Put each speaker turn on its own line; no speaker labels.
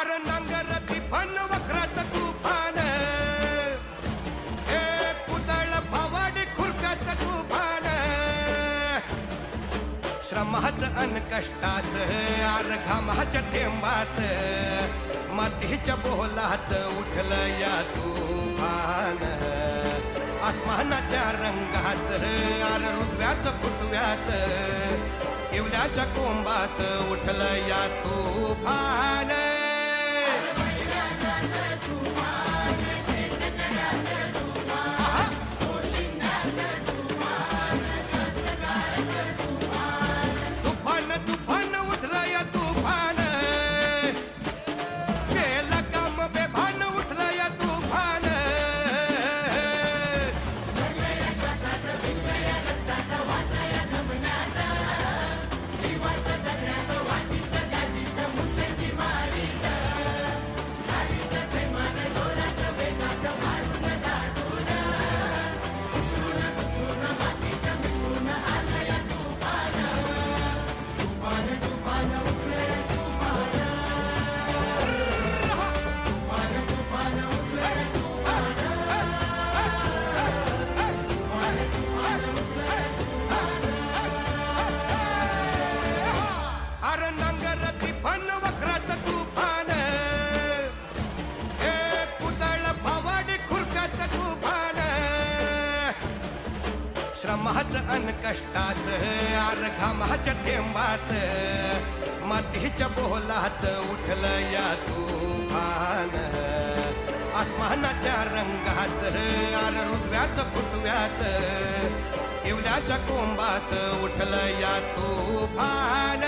अर नांगरती fun वखराचं तुफान, ए कुदळ भवाडी खुरप्याचं तुफान, श्रमाचं अन कष्टाचं अर घामाच्या थेंबाचं मातीच्या बोलाचं उठलं या तुफान, आसमानाच्या रंगाचं अर रुजव्याचं फुटव्याचं येवल्याच्या कोंबाचं उठलं या तुफान. तुफान तुफान उठलं या तुफान, केलं काम बेभान उठलं या तुफान. अर नांगरती फन वखराचं तुफान, ए कुदळ भवाडी खुरप्याचं तुफान, श्रमाचं अन कष्टाचं अर घामाच्या थेंबाचं मातीच्या बोलाचं उठलं या तुफान, आसमानाच्या रंगाचं अर रुजव्याचं फुटव्याचं येवल्याच्या कोंबाचं उठलं या तुफान.